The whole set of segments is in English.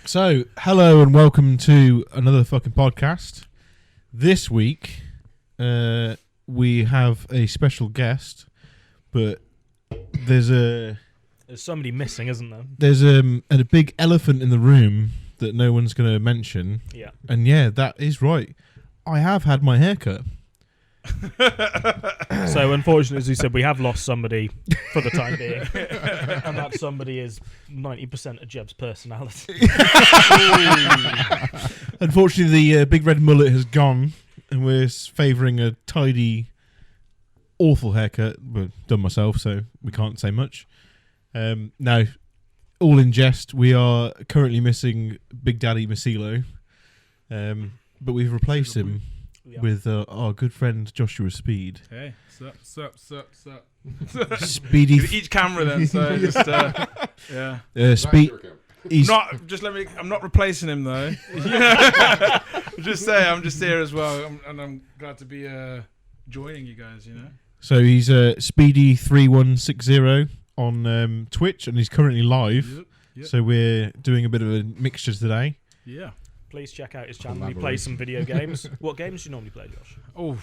So, hello and welcome to another fucking podcast. This week, we have a special guest, but there's somebody missing, isn't there? There's a big elephant in the room that no one's going to mention. Yeah. And yeah, that is right. I have had my hair cut. So unfortunately, as you said, we have lost somebody for the time being, and that somebody is 90% of Jevs' personality. Unfortunately, the big red mullet has gone, and we're favouring a tidy, awful haircut. Well, done myself, so we can't say much. Now, all in jest, we are currently missing Big Daddy Masilo, but we've replaced him. Yeah. With our good friend Joshua Speed. Hey, sup. Speedy. Each camera then, so just yeah. Speed. I'm not replacing him though. Just say I'm just here as well, and I'm glad to be joining you guys. You know. So he's Speedy 3160 on Twitch, and he's currently live. Yep. So we're doing a bit of a mixture today. Yeah. Please check out his channel. He plays some video games. What games do you normally play, Josh? Oh,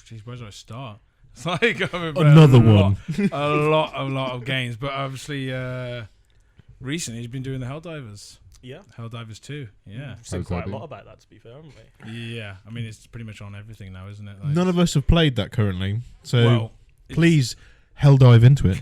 jeez, where do I start? It's like another one. A lot of games, but obviously recently he's been doing the Helldivers. Yeah, Helldivers 2. Yeah, we've seen quite a lot about that, to be fair, haven't we? Yeah, I mean it's pretty much on everything now, isn't it? Like, none of us have played that currently, so please helldive into it.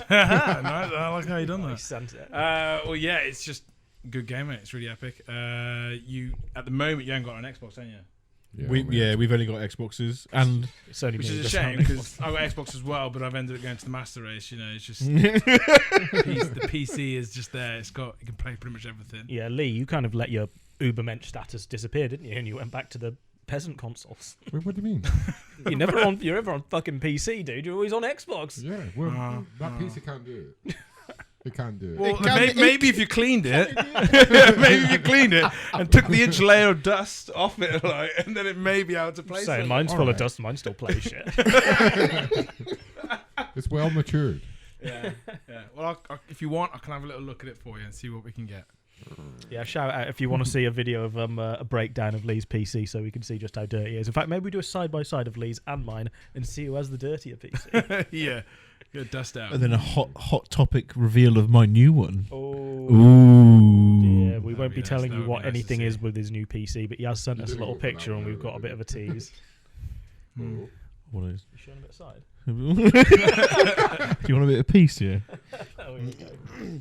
I like how you done that. He sent it. Well, yeah, it's just. Good game, mate. It's really epic. You at the moment you haven't got an Xbox, haven't you? We've only got Xboxes, and it's only which is a shame because I've got Xbox as well, but I've ended up going to the master race. You know, it's just the PC is just there. You can play pretty much everything. Yeah, Lee, you kind of let your Ubermensch status disappear, didn't you? And you went back to the peasant consoles. What do you mean? You're ever on fucking PC, dude. You're always on Xbox. Yeah, well, that PC can't do it. It can't do it. Well, maybe if you cleaned it, and took the inch layer of dust off it, like, and then it may be able to play. Saying mine's full of dust, and mine still plays shit. It's well matured. Yeah. Well, if you want, I can have a little look at it for you and see what we can get. Yeah, shout out if you want to see a video of a breakdown of Lee's PC, so we can see just how dirty it is. In fact, maybe we do a side by side of Lee's and mine and see who has the dirtier PC. Yeah. Good dust out. And then a hot topic reveal of my new one. Oh. Ooh. Yeah, we won't be telling you what anything is with his new PC, but he has sent us a little picture and we've got a bit of a tease. What is? You showing a bit of side? Do you want a bit of peace here? Oh, here we go.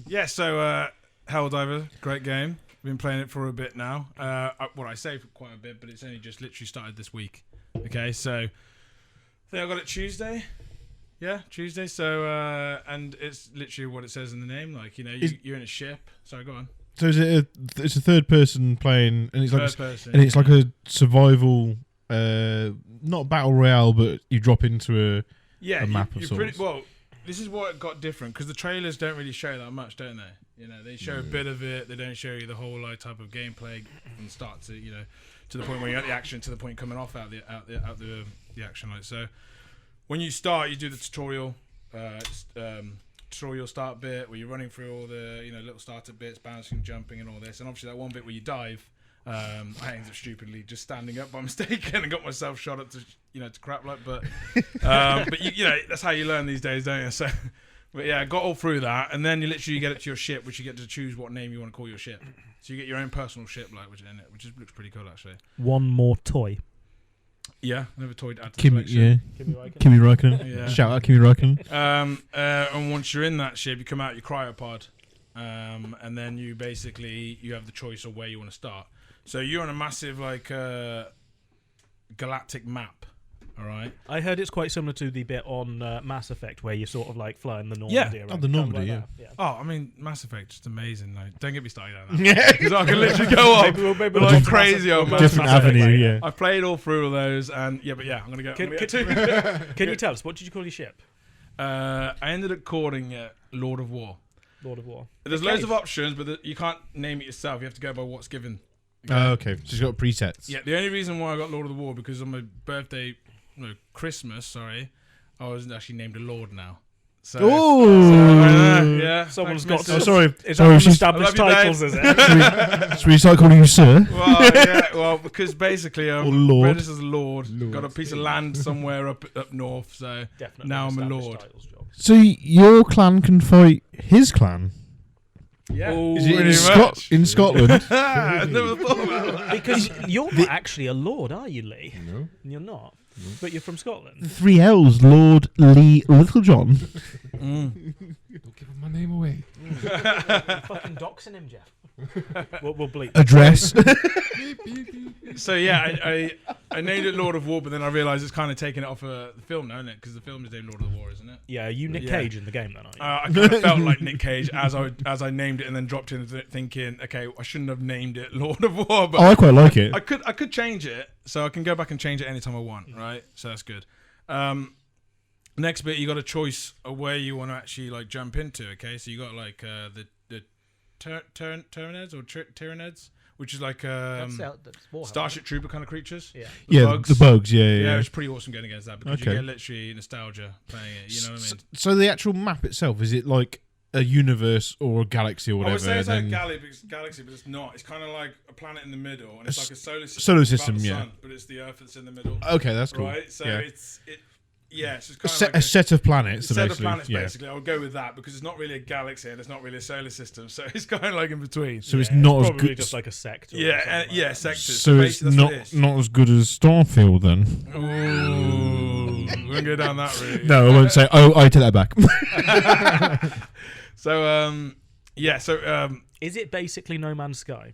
Yeah, so Helldiver, great game. Been playing it for a bit now. I say for quite a bit, but it's only just literally started this week. Okay, so I think I got it Tuesday. Yeah, Tuesday. So, and it's literally what it says in the name. Like, you know, you're in a ship. Sorry, go on. So it's a third person playing, and it's like like a survival, not battle royale, but you drop into a map of sorts. Well, this is what got different because the trailers don't really show that much, don't they? You know, they show a bit of it. They don't show you the whole type of gameplay from start to to the point where you're at the action, to the point coming off out the action. Like so. When you start, you do the tutorial start bit where you're running through all the little startup bits, bouncing, jumping, and all this. And obviously that one bit where you dive, I ended up stupidly just standing up by mistake and got myself shot up to crap like. But that's how you learn these days, don't you? So, but yeah, I got all through that, and then you literally get it to your ship, which you get to choose what name you want to call your ship. So you get your own personal ship, which looks pretty cool actually. One more toy. Yeah, never toyed at Kimi Räikkönen. Yeah. Shout out Kimi Räikkönen. And once you're in that ship, you come out your cryopod, and then you have the choice of where you want to start. So you're on a massive galactic map. All right. I heard it's quite similar to the bit on Mass Effect where you're sort of like flying the Normandy around. The Normandy, yeah. Oh, I mean, Mass Effect, just amazing. Like, don't get me started on that. Yeah, because I can literally go off maybe like crazy on Mass different Effect. avenue. Yeah, I've played all through all those, and I'm gonna go. Can you tell us what did you call your ship? I ended up calling it Lord of War. Lord of War. There's loads of options, but you can't name it yourself. You have to go by what's given. Okay. So you've got presets. Yeah, the only reason why I got Lord of the War because on my birthday, Christmas, I was actually named a lord now. So, Ooh. yeah. Someone's thanks, got. Mrs. sorry. Is Sorry, that she's- established I love you, titles? babe. Is it? Should we start calling you sir? Well, yeah, well, because basically, Or Lord. British as Lord, Lord. got a piece of land somewhere up north, so Definitely. now I'm a established lord. titles job. So your clan can fight his clan? Yeah, Ooh. Is it pretty in, much. in Scotland? I never thought about that. Because you're not actually a lord, are you, Lee? No. You're not. But you're from Scotland. 3 L's, Lord Lee Littlejohn. Don't give my name away. You're fucking doxing him, Jeff. We'll bleep. Address. So yeah, I named it Lord of War, but then I realised it's kind of taking it off the film now, isn't it? Because the film is named Lord of the War, isn't it? Yeah, are you Nick Yeah. Cage in the game then, are you? I kind of felt like Nick Cage as I named it, and then dropped in thinking, okay, I shouldn't have named it Lord of War, but Oh, I quite like it. I could change it, so I can go back and change it anytime I want, right? So that's good. Next bit, you got a choice of where you want to actually like jump into. Okay, so you got like the Tyranids or Tyranids, which is like That's Warhammer. Starship Trooper kind of creatures. Yeah. The bugs, yeah. Yeah, it's pretty awesome going against that because Okay. you get literally nostalgia playing it. You know what I mean? So the actual map itself, is it like a universe or a galaxy or I whatever? would say it's like a then- galaxy, but it's not. It's kind of like a planet in the middle, and it's like a solar system. solar It's about system, the yeah. sun, but it's the Earth that's in the middle. Okay, that's cool. Right, so yeah. it's just a, kind of like a set of planets. a set of basically. planets, yeah. basically. I would go with that because it's not really a galaxy and it's not really a solar system, so it's kind of like in between. So it's Yeah, not as probably good. just like a sector. or Yeah, something like yeah, that. sectors. So it's basically that's what it is. not as good as Starfield then. Ooh, we won't go down that route. No, I won't say. Oh, I take that back. So Is it basically No Man's Sky?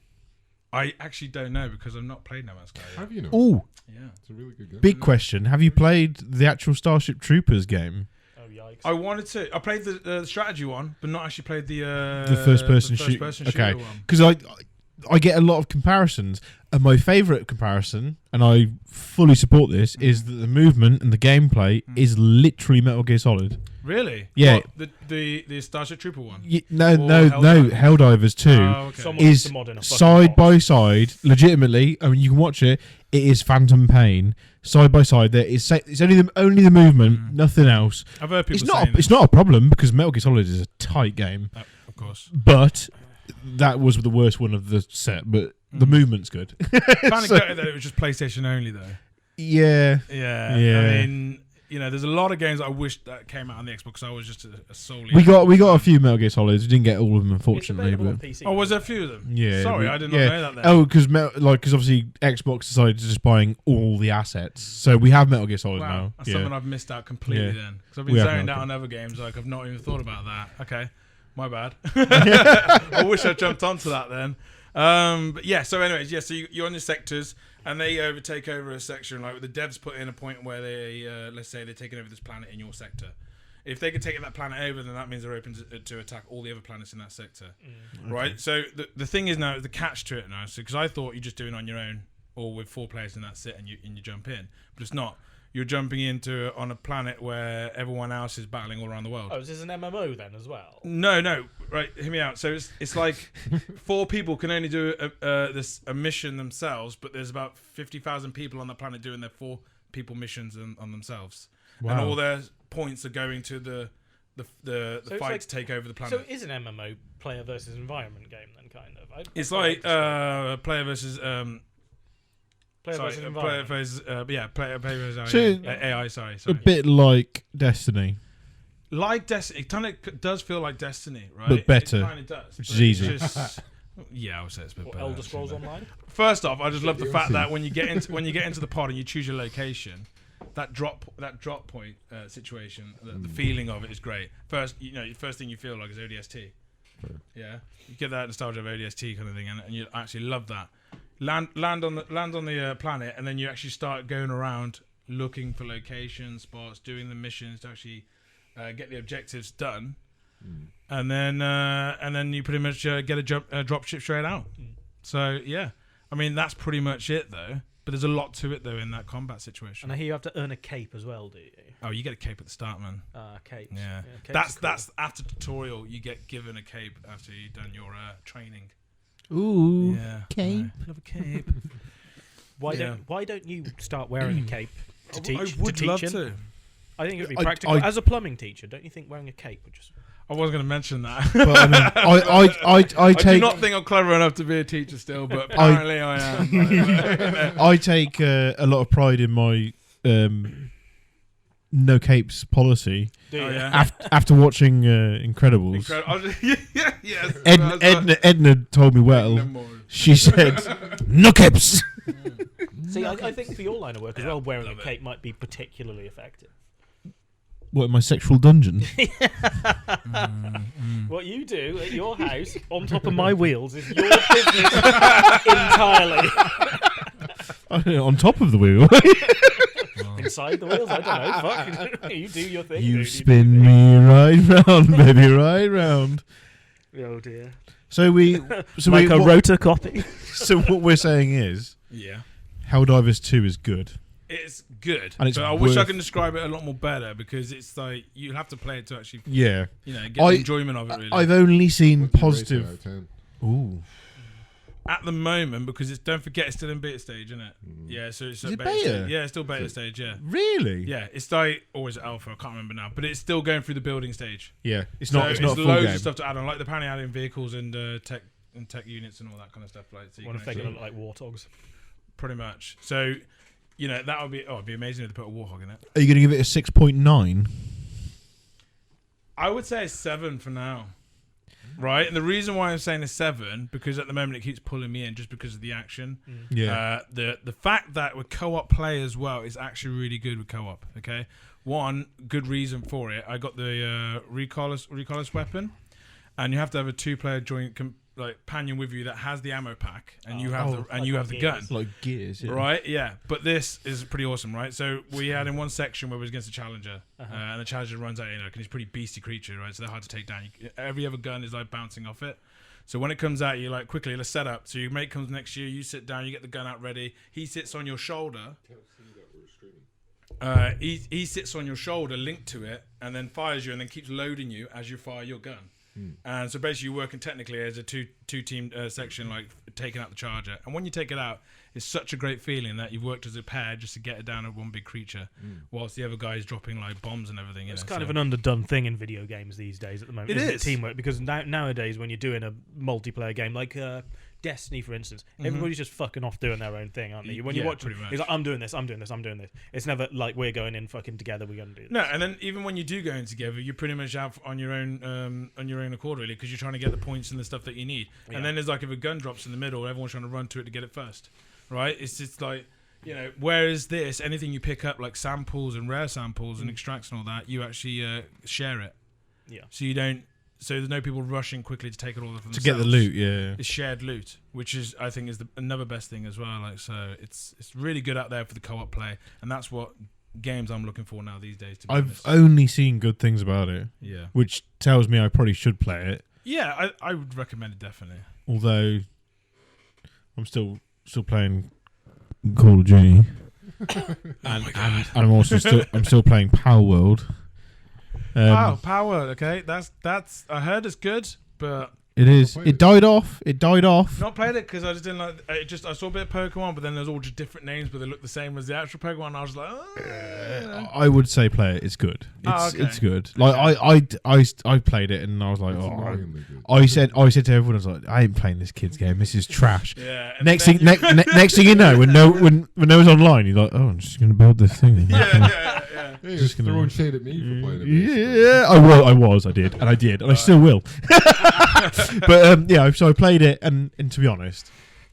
I actually don't know because I've not played No Man's Sky yet. Have you know? Oh, Yeah. It's a really good game. big question. Have you played the actual Starship Troopers game? Oh, yikes. I wanted to. I played the strategy one, but not actually played the first-person shooter okay. one. Because I get a lot of comparisons, and my favourite comparison, and I fully support this, is that the movement and the gameplay is literally Metal Gear Solid. Really? Yeah. What, the Starship Trooper one. No, Or Helldivers. Helldivers 2 Oh, okay. Someone wants is to mod in a fucking side box. by side, legitimately. I mean, you can watch it. It is Phantom Pain side by side. There is it's only the movement, nothing else. I've heard people It's not saying it's not a problem because Metal Gear Solid is a tight game, of course. but that was the worst one of the set. But the movement's good. Found it So- gutted that it was just PlayStation only though. Yeah. Yeah. Yeah. I mean, there's a lot of games I wish that came out on the Xbox because I was just a solely. We got a few Metal Gear Solids. We didn't get all of them, It's unfortunately. available on But PC. Oh, was there a few of them? yeah, Sorry, I did not know that. Then. Oh, because obviously Xbox decided to just buying all the assets, so we have Metal Gear Solid Wow, now. that's Yeah. something I've missed out completely Yeah. then because I've been We have zoned Metal out on other games. Like I've not even thought about that. Okay, my bad. I wish I jumped onto that then. But yeah. So anyways, yeah. So you're on your sectors. And they take over a section, like the devs put in a point where they, let's say they're taking over this planet in your sector. If they could take that planet over, then that means they're open to attack all the other planets in that sector, right? So the thing is now, the catch to it now, because I thought you're just doing it on your own or with 4 players and that's it, and you jump in, but it's not. You're jumping into on a planet where everyone else is battling all around the world. Oh, is this an MMO then as well? No, right. Hear me out. So it's like 4 people can only do a mission themselves, but there's about 50,000 people on the planet doing their 4 people missions on themselves, and all their points are going to the So fight like, to take over the planet. So it is an MMO player versus environment game then, kind of. It's like player versus player versus environment. player versus So- AI. Sorry. A bit like Destiny. Like Destiny, it kind of does feel like Destiny, right? But better, It kind of does. which but is easy. it's just- yeah, I would say it's a bit Or better. Elder actually, Scrolls but- Online? First off, I just love the fact that when you get into the pod and you choose your location, that drop point situation, the feeling of it is great. First, the first thing you feel like is ODST. Yeah, you get that nostalgia of ODST kind of thing, and you actually love that. Land on the planet, and then you actually start going around looking for location spots, doing the missions to actually get the objectives done, and then you pretty much get a drop ship straight out. So yeah, I mean that's pretty much it though. But there's a lot to it though in that combat situation. And I hear you have to earn a cape as well, do you? Oh, you get a cape at the start, man. Capes. Yeah, capes that's are cool. after tutorial. You get given a cape after you've done your training. Ooh, Yeah, cape. I love a cape. Why don't you start wearing a cape to teach? I would to love teach him? to. I think it would be I- practical. I- As a plumbing teacher, don't you think wearing a cape would just... I was going to mention that. But I mean, I I do take not think I'm clever enough to be a teacher still, but apparently I am. I take a lot of pride in my no capes policy. Do you? Oh, yeah. After watching Incredibles, Yes. Edna told me well. She said, "No capes." See, I think for your line of work as well, wearing a cape might be particularly effective. What, in my sexual dungeon? What you do at your house on top of my wheels is your business entirely. On top of the wheel. Inside the wheels, I don't know. Fuck, you do your thing. You dude. spin me right round, baby, right round. Oh dear. So Like a rotor copy. So what we're saying is, Yeah. Helldivers 2 is good. It's good, And it's but I wish I worth- could describe it a lot more better because it's like you have to play it to actually, Yeah. get the enjoyment of it. Really, I've only seen What do you rate it positive. out of 10? Ooh. at the moment because don't forget it's still in beta stage, isn't it? Yeah, so it's Is at it beta beta? stage. Yeah, it's still beta stage. Yeah, Really? yeah, it's like always alpha. I can't remember now, but it's still going through the building stage. Yeah. It's So not. It's not a full loads game. of stuff to add on, like they're apparently adding vehicles and tech units and all that kind of stuff. Like, so you What if can they're actually- going to look like warthogs? pretty much. So, that would be it'd be amazing if they put a warthog in it. Are you going to give it a 6.9? I would say a 7 for now. Right, and the reason why I'm saying a 7 because at the moment it keeps pulling me in just because of the action. Yeah. The fact that with co-op play as well is actually really good with co-op. Okay, one good reason for it. I got the recalless weapon, and you have to have a 2-player joint companion with you that has the ammo pack, and you have the gun. Like Gears. Yeah. Right, yeah, but this is pretty awesome, right? So we had in one section where we was against a challenger, and the challenger runs out, and he's a pretty beastie creature, right? So they're hard to take down. Every other gun is like bouncing off it. So when it comes out, you're like, quickly, let's set up. So your mate comes next to you, you sit down, you get the gun out ready. He sits on your shoulder. He sits on your shoulder, linked to it, and then fires you, and then keeps loading you as you fire your gun. And so basically you're working technically as a two-team section, like taking out the charger. And when you take it out, it's such a great feeling that you've worked as a pair just to get it down at one big creature, whilst the other guy is dropping like bombs and everything. It's kind of an underdone thing in video games these days at the moment. It isn't is. teamwork, because nowadays when you're doing a multiplayer game like Destiny, for instance, everybody's just fucking off doing their own thing, aren't they? When you Yeah, watch, pretty much. it's like I'm doing this. It's never like we're going in fucking together. We're going to do this. No, and then even when you do go in together, you're pretty much out on your own accord, really, because you're trying to get the points and the stuff that you need. Yeah. And then there's like if a gun drops in the middle, everyone's trying to run to it to get it first, right? It's just like whereas this, anything you pick up like samples and rare samples and extracts and all that, you actually share it. Yeah. So you don't. So there's no people rushing quickly to take it all from To get the loot, yeah. It's shared loot, which is I think is another best thing as well. Like so, it's really good out there for the co-op play, and that's what games I'm looking for now these days. To be I've honest. only seen good things about it, Yeah. which tells me I probably should play it. Yeah, I would recommend it definitely. Although I'm still playing Call of Duty, and I'm also still playing Palword. Power. Okay, that's. I heard it's good, but It is. played It died off. It died off. not played it because I just didn't like. I saw a bit of Pokemon, but then there's all just different names, but they look the same as the actual Pokemon. And I was like, I would say play it. It's good. It's okay. it's good. Like I played it and I was like, It's oh. annoyingly good. I said to everyone, I was like, I ain't playing this kid's game. This is trash. yeah. and Next then thing, next thing you know, when no one's online, you're like, oh, I'm just gonna build this thing. yeah. Yeah, you're Just just gonna- throwing shade at me for playing it. basically. Yeah, I did, and I still will. But yeah, so I played it, and to be honest,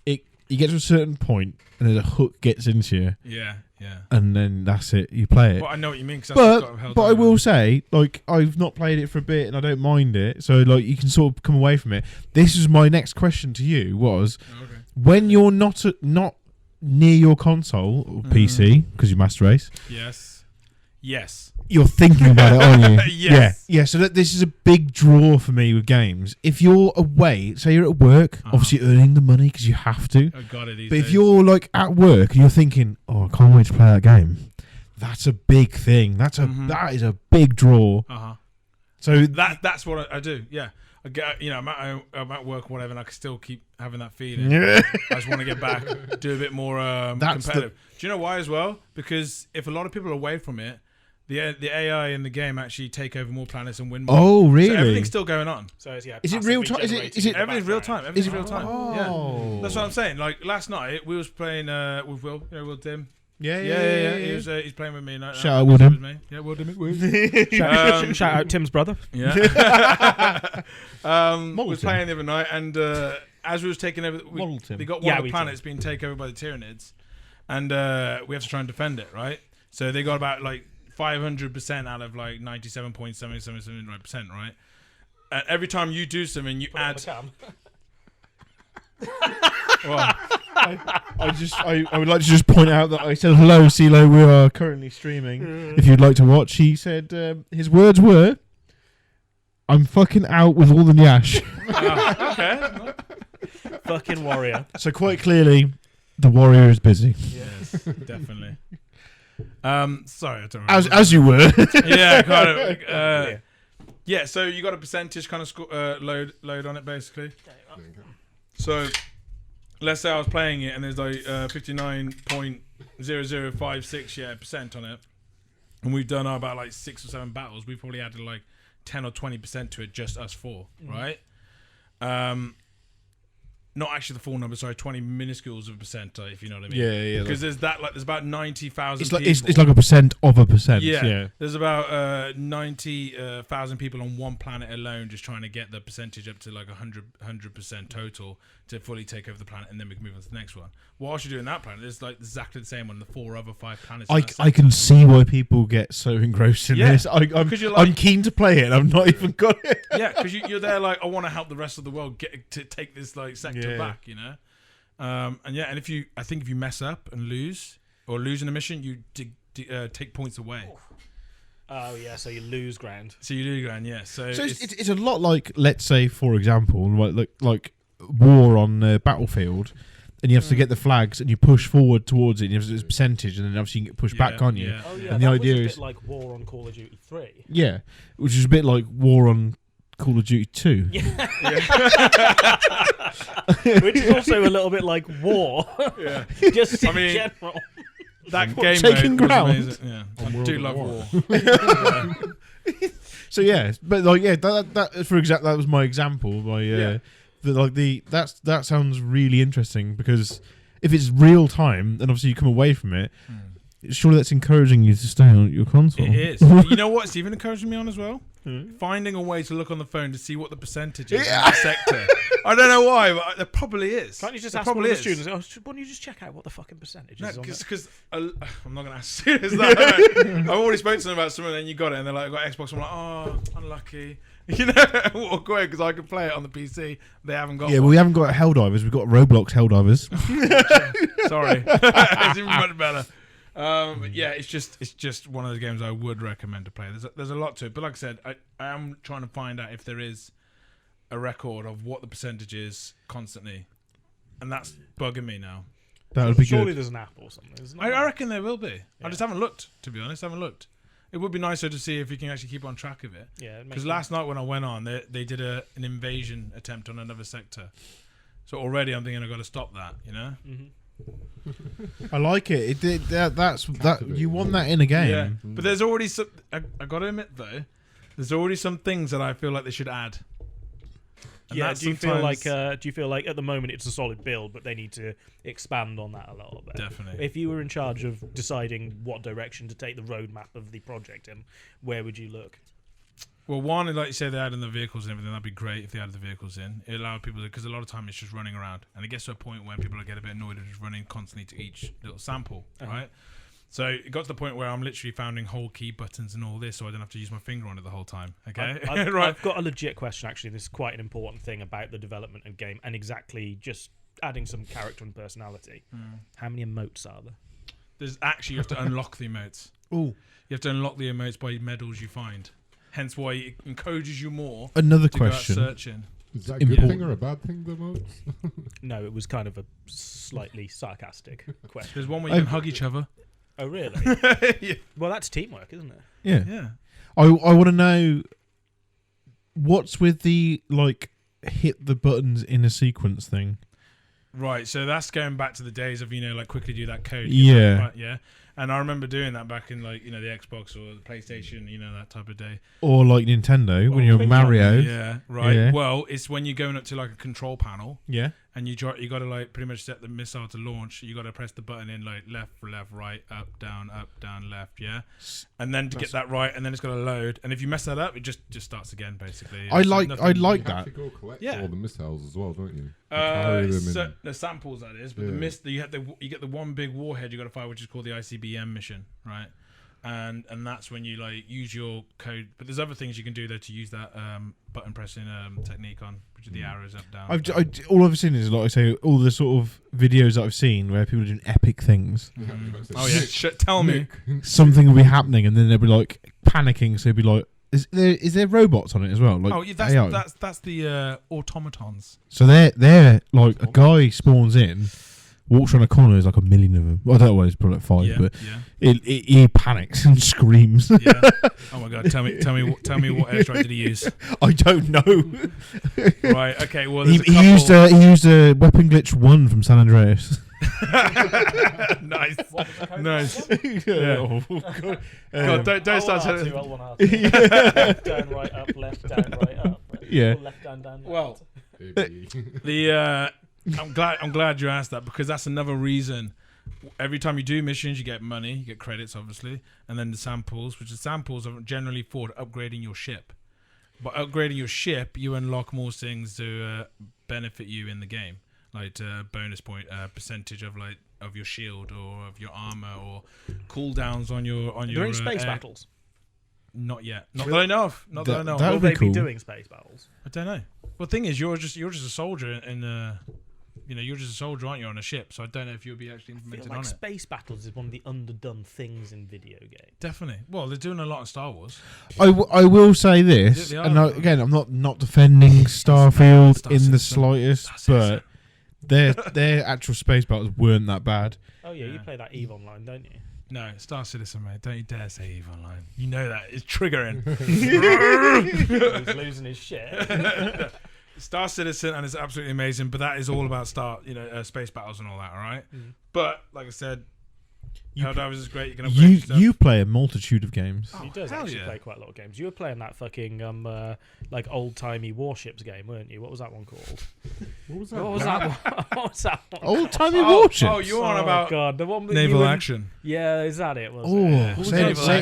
you get to a certain point, and then a hook gets into you, Yeah. and then that's it. You play it. Well, I know what you mean. Cause that's got But I Heldrivers. will say, like, I've not played it for a bit, and I don't mind it. So like, you can sort of come away from it. This is my next question to you: was Okay. when you're not near your console or PC because you master race. Yes. You're thinking about it, aren't you? Yes. Yeah. So this is a big draw for me with games. If you're away, say you're at work, obviously earning the money because you have to. I got it. These But if days. you're like at work and you're thinking, "Oh, I can't wait to play that game," that's a big thing. That is a big draw. So that's what I do. Yeah. I get, I'm at work or whatever, and I can still keep having that feeling. yeah, I just want to get back, do a bit more That's competitive. Do you know why as well? Because if a lot of people are away from it, the AI in the game actually take over more planets and win more. Oh, really? So everything's still going on. So it's, Is it real time? Is it Everything's real time. Everything's real time. Oh. Yeah. That's what I'm saying. Like last night, we was playing with Will. You know, Will Dim. Yeah. He's playing with me. Shout out Will Dim. Yeah, Will Dim. Shout out Tim's brother. Yeah. Was playing the other night, and as we was taking over, we got one of the planets being taken over by the Tyranids, and we have to try and defend it, right? So they got about like 500% out of like 97.777%, right? And every time you do something, you add. Well, I would like to just point out that I said hello, CeeLo. We are currently streaming. If you'd like to watch, he said his words were, "I'm fucking out with all the nyash." okay. Fucking warrior. So quite clearly, the warrior is busy. Yes, definitely. Sorry, I don't remember. As you were. Yeah, kind of. Yeah, so you got a percentage kind of load on it basically. So let's say I was playing it and there's like 59.0056 percent on it, and we've done about like 6 or 7 battles. We've probably added like 10 or 20% to it, just us 4, right? Not actually the full number, sorry, 20 minuscules of a percent, if you know what I mean. Yeah. Because there's about 90,000 people. It's like a percent of a percent. Yeah. There's about 90,000 people on one planet alone, just trying to get the percentage up to like 100% total to fully take over the planet, and then we can move on to the next one. Whilst you're doing that planet, it's like exactly the same on the 4 other 5 planets. I can see why people get so engrossed in this. I'm keen to play it. I've not even got it. Yeah, because you're there like, I want to help the rest of the world get to take this like sector back, you know. And if you mess up and lose in a mission, you take points away. Oh yeah, so you lose ground. Yeah. So it's a lot like, let's say, for example, like war on Battlefield, and you have to get the flags and you push forward towards it, and you have this percentage, and then obviously you get pushed back on you. Yeah. Oh yeah, and the idea was a is bit like war on Call of Duty 3. Yeah, which is a bit like war on Call of Duty 2. Yeah. Which is also a little bit like war. Yeah. Just in general. That game taking mode ground. was amazing. Yeah. I do love war. So yeah, but like that for example, that was my example. That sounds really interesting, because if it's real time, and obviously you come away from it, surely that's encouraging you to stay on your console. It is. You know what's even encouraging me on as well? Finding a way to look on the phone to see what the percentage is in that sector. I don't know why, but there probably is. Can't you just ask one of the students, why don't you just check out what the fucking percentage is? Because I'm not going to ask students that. I've already spoken to them about something, and you got it, and they're like, I got Xbox. I'm like, oh, unlucky. You know, walk away because I can play it on the PC. They haven't got. Yeah, well, we haven't got Helldivers. We've got Roblox Helldivers. Sorry, it's even much better. But yeah, it's just one of the games I would recommend to play. There's a lot to it, but like I said, I am trying to find out if there is a record of what the percentage is constantly, and that's bugging me now. That would be Surely good. there's an app or something. Isn't I reckon there will be. Yeah. I just haven't looked, to be honest. It would be nicer to see if you can actually keep on track of it. Yeah. Because last night when I went on, they did an invasion attempt on another sector. So already I'm thinking I've got to stop that, you know? Mm-hmm. I like it. It did that's you want that in a game. Yeah. But there's already some. I got to admit though, there's already some things that I feel like they should add. And yeah. Do you feel like at the moment it's a solid build, but they need to expand on that a little bit? Definitely. If you were in charge of deciding what direction to take the roadmap of the project in, where would you look? Well, one, like you said, they added the vehicles and everything. That'd be great if they added the vehicles in. It allowed people because a lot of time it's just running around, and it gets to a point where people get a bit annoyed of just running constantly to each little sample, right? So it got to the point where I'm literally finding whole key buttons and all this, so I don't have to use my finger on it the whole time. Okay, I've got a legit question. Actually, this is quite an important thing about the development of game, and exactly just adding some character and personality. How many emotes are there? There's actually you have to unlock the emotes. Ooh. You have to unlock the emotes by medals you find. Hence why it encourages you more. Another to question. Go out searching. Is that a good thing or a bad thing, the modes? No, it was kind of a slightly sarcastic question. There's one where you can hug each other. Oh, really? Yeah. Well, that's teamwork, isn't it? Yeah. Yeah. I want to know what's with the hit the buttons in a sequence thing. Right, so that's going back to the days of, like quickly do that code. Yeah. Yeah. And I remember doing that back in like the Xbox or the PlayStation, that type of day. Or like Nintendo when you're Mario. Yeah, right. Yeah. Well, it's when you're going up to like a control panel. Yeah. And you got to like pretty much set the missile to launch. You got to press the button in like left, right, up, down, left. Yeah. And then to get that right, and then it's got to load. And if you mess that up, it just starts again basically. I like You that. have to go collect all the missiles as well, don't you? The samples that is, but you get the one big warhead you got to fire, which is called the ICBM mission, right? And that's when you like use your code. But there's other things you can do there to use that button pressing technique on, which are the arrows up, down. All I've seen is, like I say, all the sort of videos that I've seen where people are doing epic things. Oh yeah, tell me. Something will be happening, and then they'll be like panicking. So they'll be like, "Is there robots on it as well?" Like, oh, yeah, that's the automatons. So they're like a guy spawns in, walks around a corner. There's like a million of them. Well, I don't know why it's probably like 5, but he panics and screams. Yeah. Oh my god! Tell me what airstrike did he use? I don't know. Right. Okay. Well, he used a weapon glitch 1 from San Andreas. Nice. Yeah. Oh, God. God, don't start telling. Left down, right, up. Left down, right, up. Yeah. Left down, down. Well, I'm glad you asked that, because that's another reason. Every time you do missions, you get money, you get credits, obviously, and then the samples, which the samples are generally for upgrading your ship. By upgrading your ship, you unlock more things to benefit you in the game, like bonus point, percentage of your shield or of your armor, or cooldowns on your. Are there any space battles? Not yet. Not that I know of. Not that I know of. Will they be doing space battles? I don't know. Well, the thing is, you're just a soldier in you're just a soldier, aren't you, on a ship? So I don't know if you'll be actually implemented on it. Space battles is one of the underdone things in video games. Definitely. Well, they're doing a lot in Star Wars. I will say this, and again, I'm not defending Starfield in the slightest, but their actual space battles weren't that bad. Oh yeah, you play that EVE Online, don't you? No, Star Citizen, mate. Don't you dare say EVE Online. You know that. It's triggering. He's losing his shit. Star Citizen, and it's absolutely amazing, but that is all about space battles and all that, all right? But, like I said, Helldivers is great. You can upgrade stuff. You play a multitude of games. He does actually play quite a lot of games. You were playing that fucking old-timey warships game, weren't you? What was that one called? What was that? What was that one? Old-timey warships? Oh, you're on about God, the one with naval action. Yeah, is that it?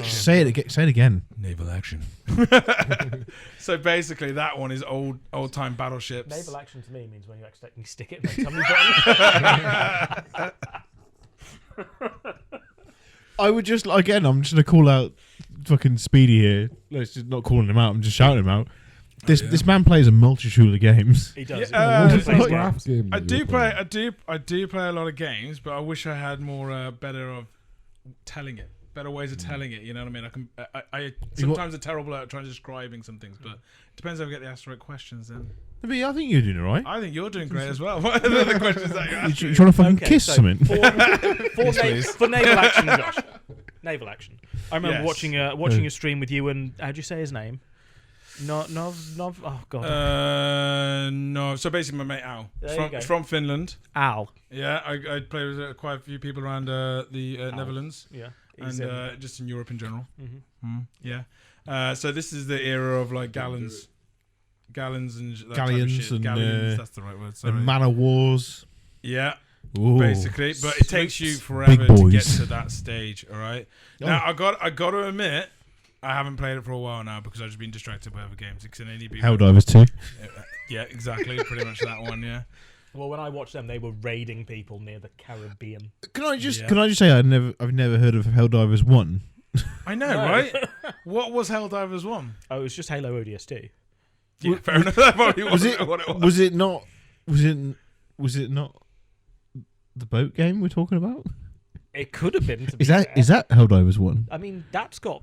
Say it again. Naval action. So basically, that one is old-time battleships. Naval action to me means when you accidentally stick it in my tummy button. I would just, again, I'm just going to call out fucking Speedy here. Let's just not calling him out, I'm just shouting him out. This man plays a multitude of games. He does. I do play a lot of games, but I wish I had more better ways of telling it. You know what I mean? I sometimes are terrible at trying to describing some things, but it depends if I get the asked the right questions. Then But I think you're doing all right. I think you're doing great as well. What are the questions that you're asking? You're trying to fucking kiss something. For naval action, Josh. Naval action. I remember watching a stream with you and how'd you say his name? Nov. Oh god. No. So basically, my mate Al. From Finland. Al. Yeah, I play with quite a few people around the Netherlands. Yeah. And just in Europe in general. Mm-hmm. Yeah. So this is the era of like gallons and that galleons type of shit. Galleons, that's the right word. Sorry. And man of wars. Yeah. Ooh. Basically, but it takes you forever to get to that stage. All right. Oh. Now I got to admit, I haven't played it for a while now because I've just been distracted by other games. Helldivers 2. Yeah, exactly. Pretty much that one. Yeah. Well, when I watched them, they were raiding people near the Caribbean. Can I just say I've never heard of Helldivers 1? I know, right? What was Helldivers 1? Oh, it was just Halo ODST. Yeah, fair enough. That probably wasn't what it was. Was it not the boat game we're talking about? It could have been. Is that Helldivers 1? I mean, that's got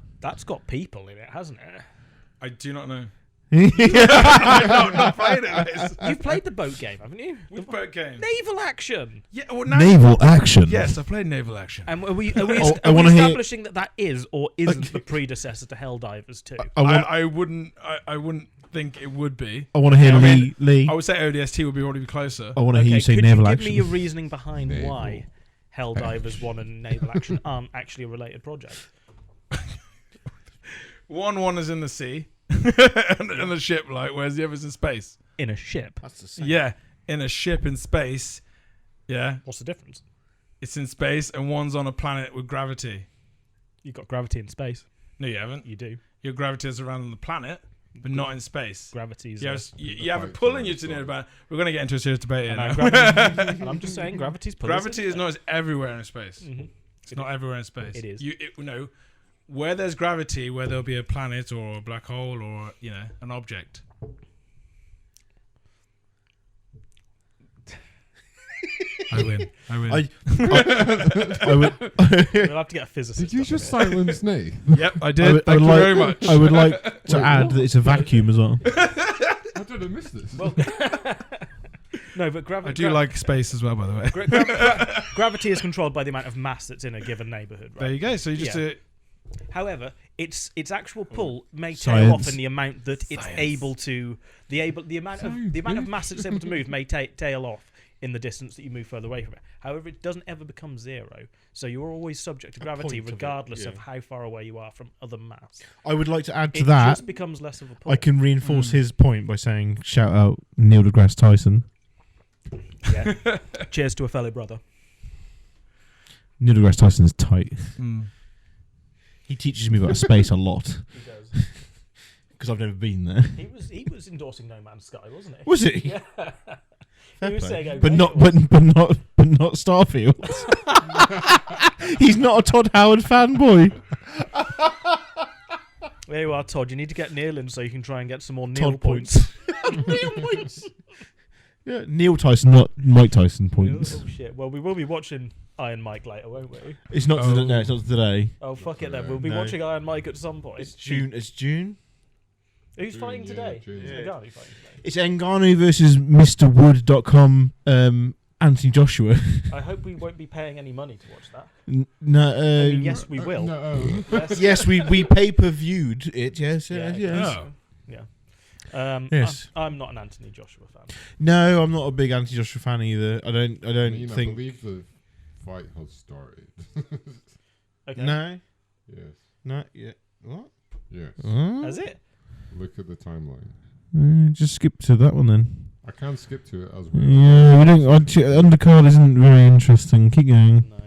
people in it, hasn't it? I do not know. I've not played it. You've played the boat game, haven't you? Which boat game? Naval Action. Yeah, well, Naval Action. Yes, I played Naval Action. And are we establishing that is or isn't the predecessor to Helldivers 2? I wouldn't think it would be. I want to hear Lee. I would say ODST would probably be closer. I want to hear you say Naval Action. Give me your reasoning behind why Helldivers 1 and Naval Action aren't actually a related project. One wanders in the sea and a ship, whereas the other's in space. In a ship. That's the same. Yeah, in a ship in space. Yeah, What's the difference? it's in space, and one's on a planet with gravity. You've got gravity in space. No, you haven't. You do. Your gravity is around the planet, but not in space. Gravity's. You have a pulling you to near about. We're going to get into a serious debate here now. And I'm just saying, gravity's pulling. Gravity is not everywhere in space. Mm-hmm. It's not everywhere in space. It is. Where there's gravity, where there'll be a planet or a black hole or an object. I win. I would. We'll have to get a physicist. Did you just silence Nath? Yep, I did. I would Thank you like- very much. I would like to add that it's a vacuum as well. How did I miss this? Well, no, but I do like space as well, by the way. Gravity is controlled by the amount of mass that's in a given neighbourhood, right? There you go. So you just However, its actual pull may tail Science. off in the amount that it's able to. The amount of mass it's able to move may tail off in the distance that you move further away from it. However, it doesn't ever become zero, so you're always subject to gravity point of it, regardless yeah. of how far away you are from other mass. I would like to add to It that. just becomes less of a pull. I can reinforce his point by saying, shout out Neil deGrasse Tyson. Yeah. Cheers to a fellow brother. Neil deGrasse Tyson is tight. Mm. He teaches me about space a lot He does. because I've never been there. He was endorsing No Man's Sky, wasn't he? Was he? Yeah. Fair He was play. saying, "Oh, but great, not, it was." but not Starfield. He's not a Todd Howard fanboy. There you are, Todd. You need to get Neil in so you can try and get some more Neil Todd points. Neil points. Yeah, Neil Tyson, not Mike Tyson points. Oh shit! Well, we will be watching Iron Mike later, won't we? It's not. Oh. No, it's not today. Oh fuck it then. We'll be No. watching Iron Mike at some point. It's June. It's June. Who's fighting June, today? June. Who's Yeah. Nagani fighting today? It's Ngannou versus MrWood.com. Anthony Joshua. I hope we won't be paying any money to watch that. No. I mean, yes, we will. No. Yes. Yes, we pay-per-viewed it. Yes. Yes. Oh. Yeah. Yes. I'm not an Anthony Joshua fan. No, I'm not a big Anthony Joshua fan either. I don't I think. believe the fight has started. Okay. No. Yes. No. Yeah. What? Yes. Has it? Look at the timeline. Just skip to that one then. I can skip to it as well. Yeah, we don't. Undercard isn't very interesting. Keep going. No.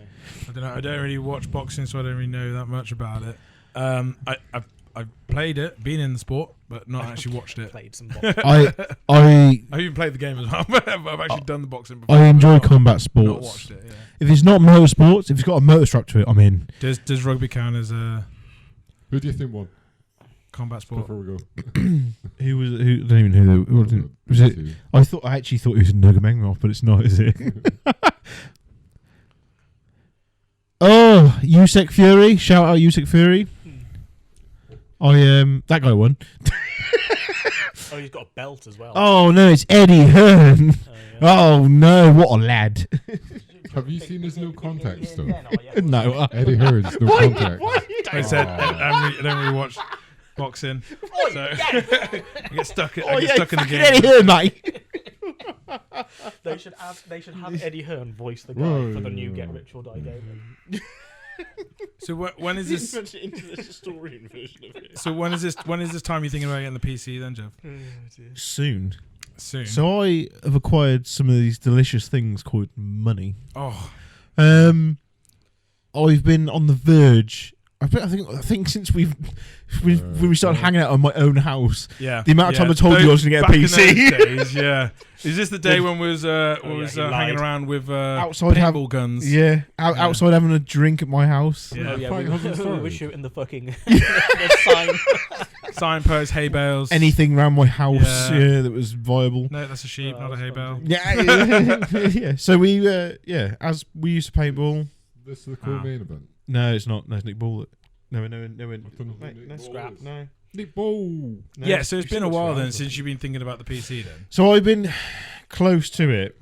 I don't know. I don't really watch boxing, so I don't really know that much about it. I've played it, been in the sport, but not actually watched it. Played some boxing. I I've even played the game as well, but I've actually done the boxing before. I enjoy Not- combat Not sports. watched it. Yeah. If it's not motorsports, if it's got a motor strap to it, I'm in. Does rugby count as a Who do you think won? combat sport? Before we go. Who was? Who? I don't even know who. Was it? I actually thought it was Nurmagomedov, but it's not, is it? Oh, Usyk Fury! Shout out Usyk Fury! That guy won. Oh, he's got a belt as well. Oh no, it's Eddie Hearn. yeah. Oh no, what a lad! Have you seen his new contact stuff? No, Eddie Hearn's new contact. I said Oh. I don't really watch boxing, so I get stuck. I get stuck in the game. Eddie Hearn, mate. They should have Eddie Hearn voice the guy for the new Get Rich or Die game. So when is this? into the historian version of it. So when is this? When is this time you thinking about getting the PC then, Jeff? Soon. Soon. So I have acquired some of these delicious things called money. Oh, I've been on the verge. I think since when we started hanging out on my own house, yeah. the amount of time I told you I was going to get a Back in PC. those days, yeah. Is this the day when we was he hanging lied. around with Outside paintball guns? Yeah, outside having a drink at my house. Yeah. Oh yeah, Fight hasn't we were started. shooting the fucking the sign. Signposts, hay bales. Anything around my house, Yeah. yeah, that was viable. No, that's a sheep, Oh, not a that's hay bale. Yeah, yeah. So we, as we used to paintball. This is the cool main event. No, it's not. No, it's Nick Ball. No. I don't know who Wait, Nick no. Ball Scrap. is. No. Nick Ball. No. Yeah, so it's been a while then Scrap. since you've been thinking about the PC then. So I've been close to it.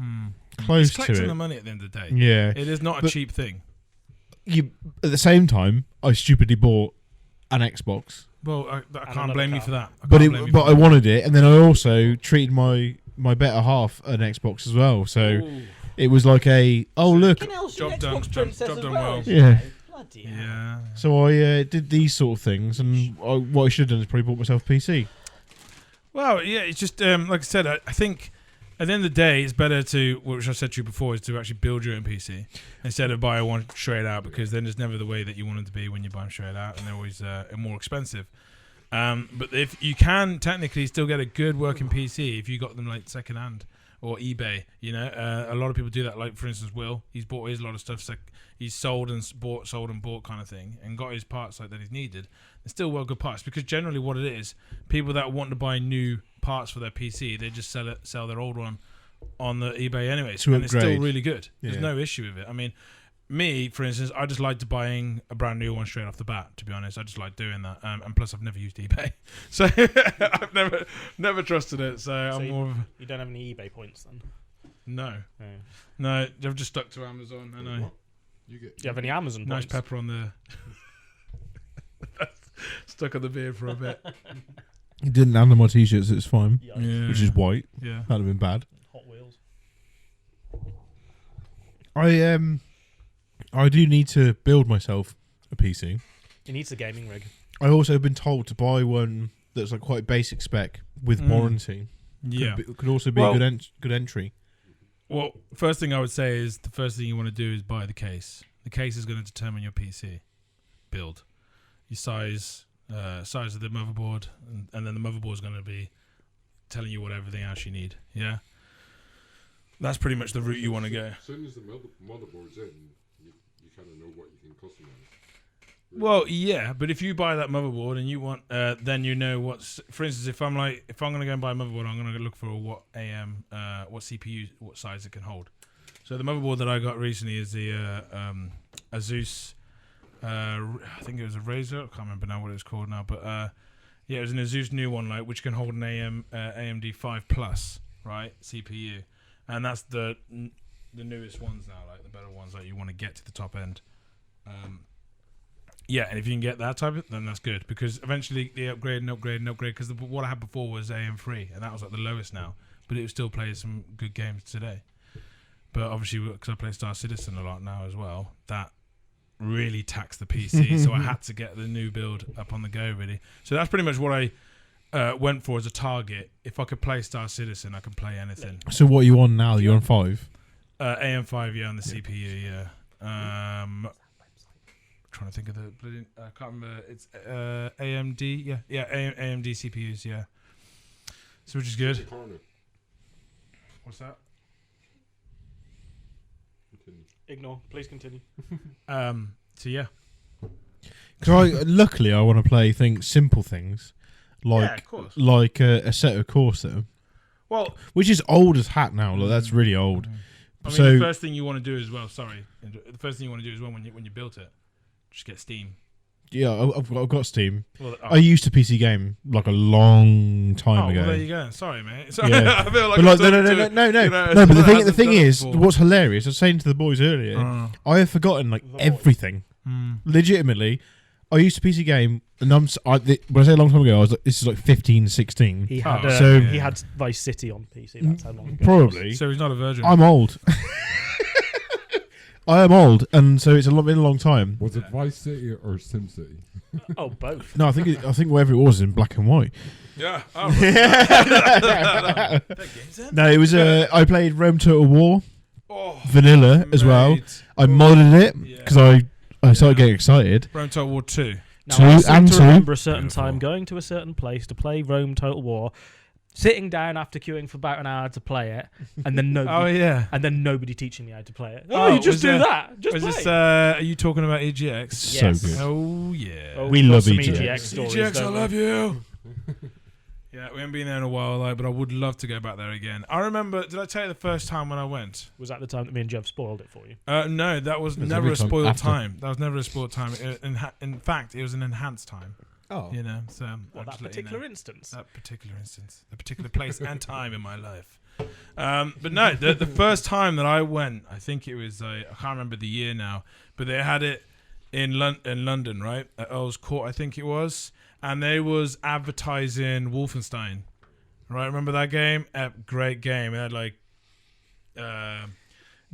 Close It's to collecting it. the money at the end of the day. Yeah. It is not a But- cheap thing. At the same time, I stupidly bought an Xbox, Well, I another can't blame you car. for that. but I wanted it, and then I also treated my better half an Xbox as well. So It was like look. Job done well. Yeah. Bloody Yeah. So I did these sort of things, and what I should have done is probably bought myself a PC. Well, yeah, it's just like I said. I think at the end of the day, it's better to, which I said to you before, is to actually build your own PC instead of buy one straight out, because then it's never the way that you want it to be when you buy them straight out, and they're always more expensive. But if you can technically still get a good working PC if you got them like second hand or eBay, a lot of people do that. Like for instance, Will, he's bought his lot of stuff. So he's sold and bought kind of thing, and got his parts like that he's needed. They're still well good parts, because generally what it is, people that want to buy new parts for their PC, they just sell their old one on the eBay anyway, and it's still really good. There's no issue with it. I mean, me, for instance, I just like buying a brand new one straight off the bat. To be honest, I just like doing that, and plus I've never used eBay, so I've never trusted it. So I'm more of you don't have any eBay points then? No, Oh. no, I've just stuck to Amazon. I know. What? Do you have any Amazon Nice points? pepper on the stuck on the beard for a bit. He didn't handle my t-shirts. It's fine, Yeah. which is white. Yeah. That'd have been bad. Hot Wheels. I do need to build myself a PC. He needs a gaming rig. I also have been told to buy one that's like quite basic spec with warranty. Yeah. Could also be a good entry. Well, first thing I would say is the first thing you want to do is buy the case. The case is going to determine your PC build, your size of the motherboard, and then the motherboard is going to be telling you what everything else you need. Yeah, that's pretty much the route you want to go. As soon as the motherboard's in, you kind of know what you can customize. Well, yeah, but if you buy that motherboard and you want, then you know what's. For instance, if I'm going to go and buy a motherboard, I'm going to look for what CPU, what size it can hold. So the motherboard that I got recently is the Asus. I think it was a Razer. I can't remember now what it's called now, but yeah, it was an Asus new one, like which can hold an AMD 5 Plus, right, CPU, and that's the newest ones now, like the better ones, like you want to get to the top end. Yeah, and if you can get that type of, then that's good, because eventually they upgrade, because what I had before was AM3, and that was like the lowest now, but it would still play some good games today. But obviously, because I play Star Citizen a lot now as well, that really taxed the PC, so I had to get the new build up on the go, really. So that's pretty much what I went for as a target. If I could play Star Citizen, I can play anything. So what are you on now? You're on 5? AM5, yeah, on the CPU, yeah. Trying to think of I can't remember. It's AMD, yeah, AMD CPUs, yeah. So which is good. What's that? Continue. Ignore. Please continue. So yeah. Luckily, I want to play simple things, like Yeah, of course. like a set of Corsa, Well, which is old as hat now. Like, that's really old. I mean, So- the first thing you want to do as well. Sorry, the first thing you want to do as well when you built it, just get Steam. Yeah, I've got Steam. Well, I used to PC game like a long time ago. Well, there you go. Sorry, mate. Sorry, Yeah. I feel like But like, I'm no. talking to, No, but the someone that thing hasn't is, done it before. what's hilarious, I was saying to the boys earlier, I have forgotten like everything. Legitimately, I used to PC game, and when I say a long time ago, I was like, this is like 15, 16. He had he had Vice City on PC. That's how long ago. Probably. So he's not a virgin. I'm old. I am old, and so it's been a long time. Was it Vice City or Sim City? Oh, both. No, I think whatever it was in black and white. Yeah. No, it was. I played Rome Total War Oh, vanilla as well. mate. I modded it Yeah. because I started getting excited. Rome Total War 2. Now, Two I seem and to two. remember a certain Beautiful. time going to a certain place to play Rome Total War, sitting down after queuing for about an hour to play it, and then nobody, yeah. and then nobody teaching me how to play it. Oh, Oh, you just was do there- that. Just Was play. this? Are you talking about EGX? It's Yes. so good. Oh yeah. Oh, We we've got love some EGX. stories, EGX, I don't we? love you. Yeah, we haven't been there in a while, like, but I would love to go back there again. I remember. Did I tell you the first time when I went? Was that the time that me and Jev spoiled it for you? No, that was It was never every a time spoiled after. time. That was never a spoiled time. In fact, it was an enhanced time. Oh, You know, so What, I'll that just let you know. particular instance? That particular instance, the particular place and time in my life. But no, the first time that I went, I think it was I can't remember the year now, but they had it in London, right, at Earl's Court, I think it was, and they was advertising Wolfenstein, right? Remember that game? Great game. It had like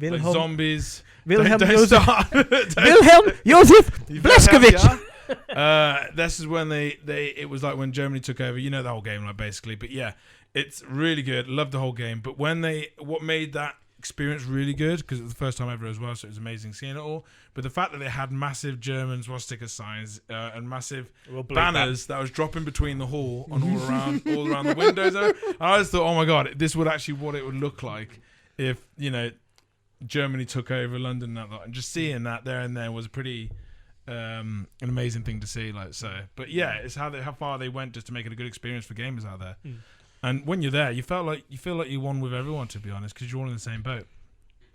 like Wilhelm zombies. Wilhelm Don't Josef start. Wilhelm Josef Bleskowicz. This is when it was like when Germany took over. You know the whole game, like basically. But yeah, it's really good. Love the whole game. But what made that experience really good, because it was the first time ever as well, so it was amazing seeing it all. But the fact that they had massive German swastika signs and massive banners that was dropping between the hall and all around the windows. And I just thought, oh my god, this would actually what it would look like if Germany took over London and that lot. And just seeing that there and there was pretty an amazing thing to see. Like so, but yeah, it's how far they went just to make it a good experience for gamers out there. And when you're there, you feel like you won with everyone, to be honest, because you're all in the same boat.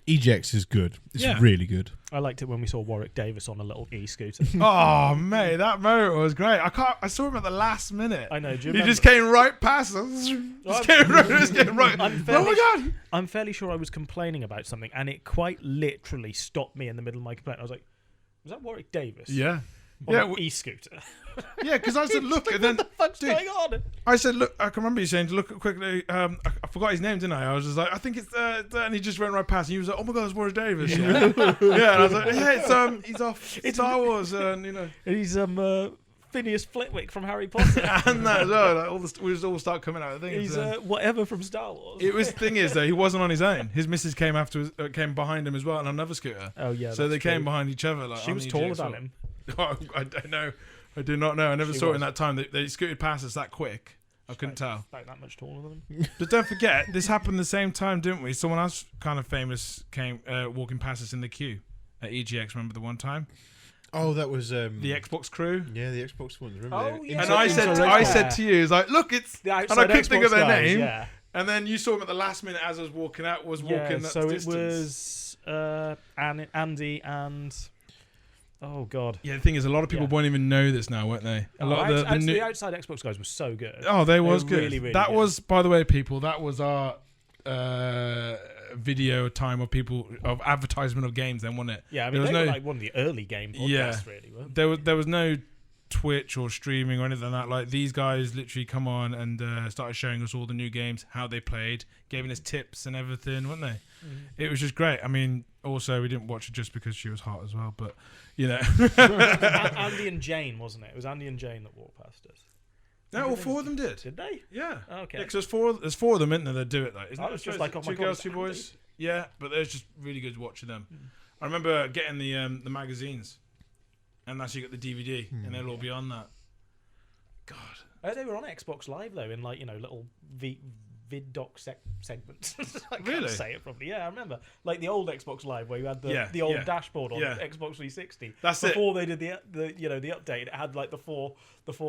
EGX is good. It's really good. I liked it when we saw Warwick Davis on a little e-scooter. Oh mate, that moment was great. I saw him at the last minute. I know. He just came right past us. Just came right. Oh my god! I'm fairly sure I was complaining about something, and it quite literally stopped me in the middle of my complaint. I was like, "Was that Warwick Davis?" Yeah. On an e-scooter. Yeah, because I said, look, and then what the fuck's going on? I said, look, I can remember you saying to look quickly. I forgot his name, didn't I? I was just like, I think it's and he just went right past, and he was like, oh my god, it's Warwick Davis. Yeah, and I was like, yeah, he's off Star Wars, and he's Phineas Flitwick from Harry Potter, and that as well. Like, we just all start coming out. I think he's whatever from Star Wars. The thing is though, he wasn't on his own. His missus came behind him as well on another scooter. Oh yeah, so they came behind each other. Like she was taller than him. Oh, I don't know. I do not know. I never saw it in that time. They scooted past us that quick. I couldn't tell. About that much taller than him. But don't forget, this happened the same time, didn't we? Someone else kind of famous came walking past us in the queue at EGX. Remember the one time? Oh, that was the Xbox crew. Yeah, the Xbox ones. Remember? Oh, yeah. And I said to you, "It's like, look, it's." And I couldn't think of their name. Yeah. And then you saw him at the last minute as I was walking out. Walking that so distance. It was Andy and. Oh god! Yeah, the thing is, a lot of people won't even know this now, won't they? A lot of the outside Xbox guys were so good. Oh, they was good. Really, really that good. was, by the way, people. That was our video time of advertisement of games. Then, wasn't it? Yeah, I mean, they were like one of the early game podcasts. Really, weren't they? There was no Twitch or streaming or anything like that. Like these guys literally come on and started showing us all the new games, how they played, giving us tips and everything, weren't they? It was just great. I mean, also we didn't watch it just because she was hot as well, but Andy and Jane, wasn't it? It was Andy and Jane that walked past us. No, all four of them did. Did they? Yeah. Oh, okay. Because there's four of them, isn't there, that do it. Like, isn't it? Just like, oh my two God, girls, two boys. Yeah, but it was just really good watching them. I remember getting the magazines, and actually got the DVD, and they'll all be on that. God. They were on Xbox Live though, in like little vid-doc segments. I can't really? say it properly. Yeah, I remember like the old Xbox Live where you had the old dashboard on Xbox 360. That's before they did the update. It had like the four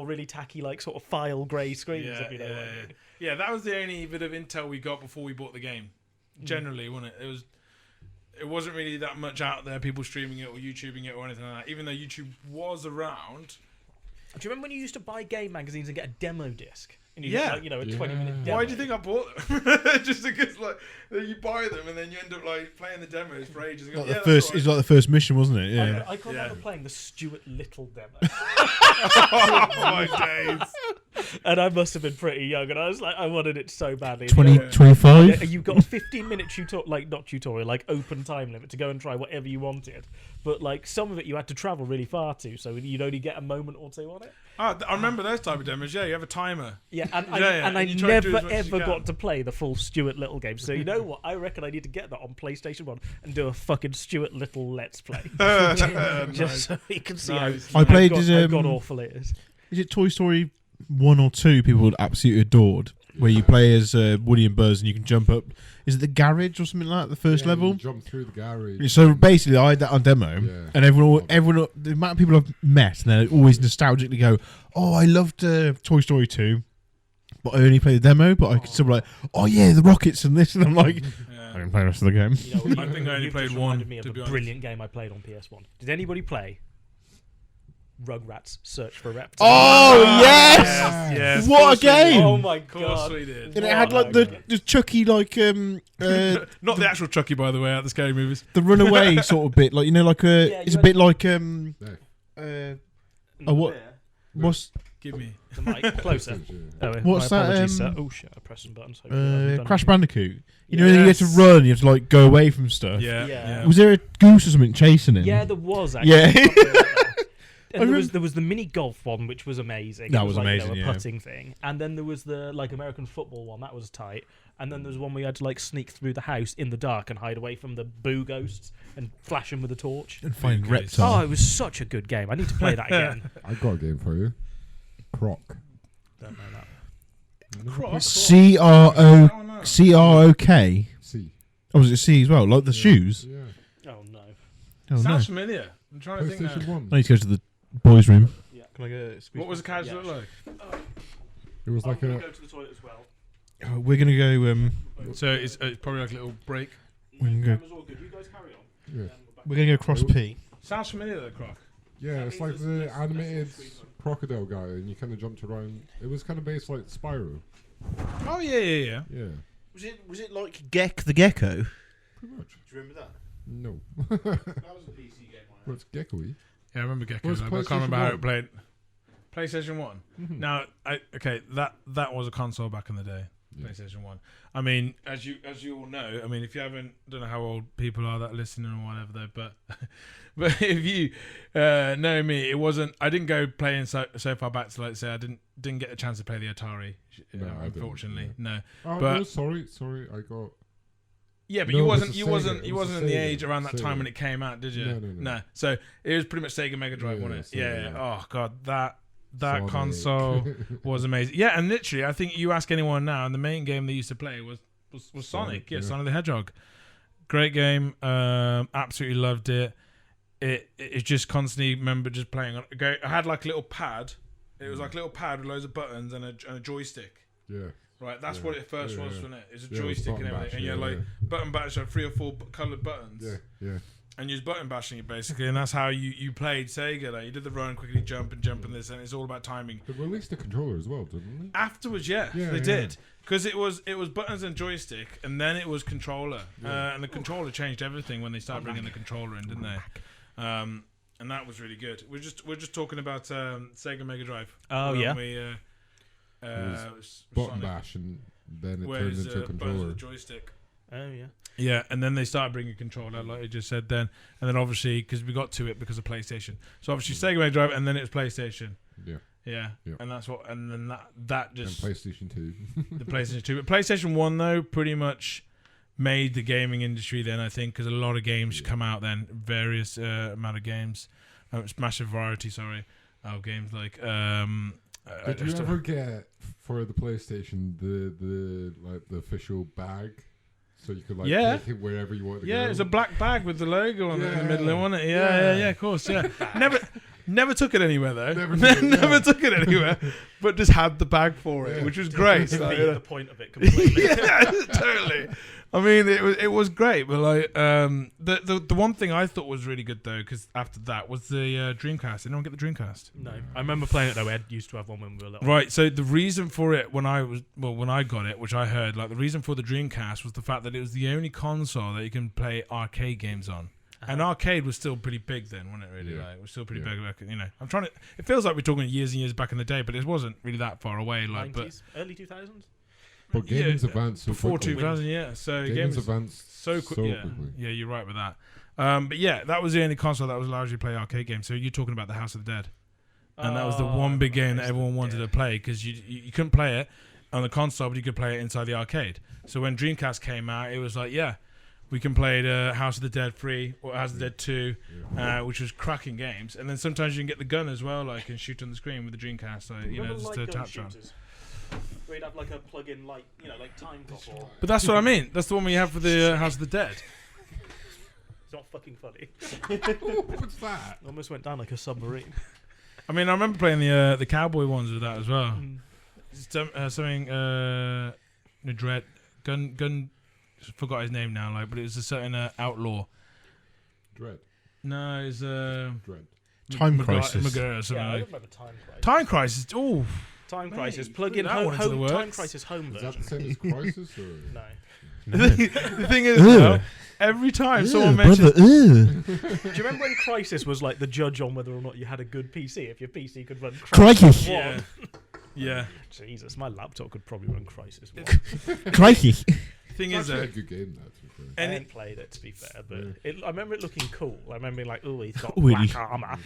really tacky like sort of file grey screens. If you know what I mean. Yeah, that was the only bit of intel we got before we bought the game. Generally, wasn't it? It wasn't really that much out there, people streaming it or YouTubing it or anything like that. Even though YouTube was around. Do you remember when you used to buy game magazines and get a demo disc? And you get, like, a 20-minute demo. Why do you think I bought them? Just because, like, you buy them and then you end up like playing the demos for ages. And It's like the first mission, wasn't it? Yeah. I can remember playing the Stuart Little demo. Oh my days! And I must have been pretty young, and I was like, I wanted it so badly. 25. You've got a 15-minute like open time limit to go and try whatever you wanted. But like some of it, you had to travel really far to, so you'd only get a moment or two on it. Oh, I remember those type of demos. Yeah, you have a timer. Yeah, and I never ever got to play the full Stuart Little game. So you know what? I reckon I need to get that on PlayStation 1 and do a fucking Stuart Little Let's Play, just so you can see how god awful it is. Is it Toy Story 1 or 2? People absolutely adored. Where you play as Woody and Buzz and you can jump up. Is it the garage or something like that? The first level. You jump through the garage. So basically, I had that on demo, and everyone, the amount of people I've met, and they always nostalgically go, "Oh, I loved Toy Story 2, but I only played the demo." But I could still be like, "Oh yeah, the rockets and this," and I'm like, I didn't play the rest of the game. I think I only played one. Me of a brilliant game I played on PS1. Did anybody play Rugrats Search for Reptiles? Oh yes! What a game! Oh my god! Of course we did. And it had like the Chucky not the actual Chucky, by the way, out the scary movies. The runaway sort of bit, it's a bit like what's Give me. The mic closer. Oh, What's my that, apologies, sir. Oh shit! I pressed some buttons. Hopefully I haven't done Crash anything. Bandicoot. You know, you have to run. You have to like go away from stuff. Yeah. Was there a goose or something chasing him? Yeah, there was actually. Yeah. something like that. I And remember- there was the mini golf one, which was amazing. That It was like, amazing, a yeah. putting thing. And then there was the like American football one that was tight. And then there was one where you had to like sneak through the house in the dark and hide away from the boo ghosts and flash them with a torch. And find Big goose. reptiles. Oh, it was such a good game. I need to play that again. I got a game for you. Croc. Don't know that. Croc. CROK. C. Oh, was it C as well? Like the shoes? Yeah. Oh no. Oh, no. Sounds familiar. I'm trying to think now. PlayStation 1. I need to go to the boys' room. Yeah. Can I go? What was the character Yeah. look like? It was like I'm a. gonna go to the toilet as well. We're going to go. So it's probably like a little break. We can go. All good. You guys carry on. Yeah. We're going to go cross P. Sounds familiar though, Croc. Yeah, it's like the animated crocodile guy, and you kind of jumped around. It was kind of based like Spyro. Oh yeah. Yeah, Was it like Gek the Gecko? pretty much. Do you remember that? No. That was a PC game. What's Gecko-y? Yeah, I remember Gecko. Was I can't remember PlayStation how 1? it played. PlayStation 1. Mhm. Now, that was a console back in the day. Yeah. PlayStation 1. I mean, as you all know, I mean, if you don't know how old people are that are listening or whatever, though, but but if you know me, it wasn't. I didn't go playing so far back to like say I didn't get a chance to play the Atari. No, I didn't, unfortunately, yeah. no. Oh But- no, sorry, I got. Yeah, but No, you it was wasn't a you Sega. wasn't It you was a wasn't in the Sega. age around that time Sega. when it came out, did you? No. So it was pretty much Sega Megadrive, Yeah, wasn't it? Sega, Yeah. yeah. Oh god, that Sonic. console was amazing. Yeah, and literally, I think you ask anyone now, and the main game they used to play was Sonic. Sonic, Yeah, yeah. Sonic the Hedgehog. Great game. Absolutely loved it. It just constantly remember just playing on. I had like a little pad. It was like a little pad with loads of buttons and a joystick. Yeah. Right, that's Yeah. what it first Yeah, was, yeah. wasn't it? It's a Yeah, it was joystick and button everything, bash, and yeah, like button bash had 3 or 4 coloured buttons. Yeah. And you was button bashing it basically, and that's how you played Sega. Like you did the run, quickly jump and this, and it's all about timing. They released the controller as well, didn't they? Afterwards, yeah, Yeah, they yeah. did, because it was buttons and joystick, and then it was controller, Yeah. and the controller changed everything when they started bringing the controller in, didn't they? And that was really good. We're just talking about Sega Megadrive. Oh, when yeah. We, Button bash, and then it whereas turned into a buttons controller. and joystick. Oh yeah. Yeah, and then they started bringing controller, like I just said then. And then obviously, because we got to it because of PlayStation. So obviously Sega Mega Drive, and then it was PlayStation. Yeah. Yeah. Yeah. And that's what, and then that just, And PlayStation 2. the PlayStation 2. But PlayStation 1, though, pretty much made the gaming industry then, I think, because a lot of games come out then, various amount of games. Massive variety, of games like... Did you ever get for the PlayStation the official bag, so you could Yeah. take it wherever you want to Yeah, go? it's a black bag with the logo on it in the middle, Yeah. wasn't it? Yeah. Yeah, of course, yeah. Never took it anywhere though. Never took it, Never yeah. took it anywhere, but just had the bag for it, Yeah. which was great. Defeat Like, the point of it completely. yeah, totally. I mean, it was great, but like the one thing I thought was really good though, because after that was the Dreamcast. Did anyone get the Dreamcast? No, I remember playing it though. Ed used to have one when we were little. Right. So the reason for it when I got it, which I heard, like the reason for the Dreamcast was the fact that it was the only console that you can play arcade games on. And arcade was still pretty big then, wasn't it? Really, Yeah. like it was still pretty Yeah. big. Like, I'm trying to. It feels like we're talking years and years back in the day, but it wasn't really that far away. Like, 90s, early 2000s. But yeah, gaming's advanced so before quickly. 2000, yeah. So Gaming's games advanced so quick. Yeah, quickly. yeah, you're right with that. But yeah, that was the only console that was largely play arcade games. So you're talking about the House of the Dead, and that was the one big game that everyone wanted to play because you couldn't play it on the console, but you could play it inside the arcade. So when Dreamcast came out, it was like, yeah, we can play the House of the Dead 3 or House of the Dead 2, which was cracking games. And then sometimes you can get the gun as well, like and shoot on the screen with the Dreamcast, like, just to tap on. Where you'd have like a plug-in light, like time clock. Or... But that's what I mean. That's the one we have for the House of the Dead. It's not fucking funny. What's that? Almost went down like a submarine. I mean, I remember playing the cowboy ones with that as well. Mm. Something Dread gun. Forgot his name now, like, but it was a certain outlaw. Dread. No, it's Dread. Time Crisis. McGurr or something Yeah, I like. remember Time Crisis. Time Crisis. Oh, Time Mate, Crisis. put Plug in that one into the Time works. Crisis home Is that version. the same as Crisis? Or? No. the thing is, Ugh. now, Every time Ew, someone brother, mentions... ew. Do you remember when Crysis was like the judge on whether or not you had a good PC? If your PC could run Crikey. Crysis 1. Yeah. Yeah. Jesus, my laptop could probably run Crysis 1. Crikey. Thing It's is, actually a good game, that, to be fair. I haven't played it, to be fair, but I remember it looking cool. I remember being like, oh, he's got Ooh, black armor.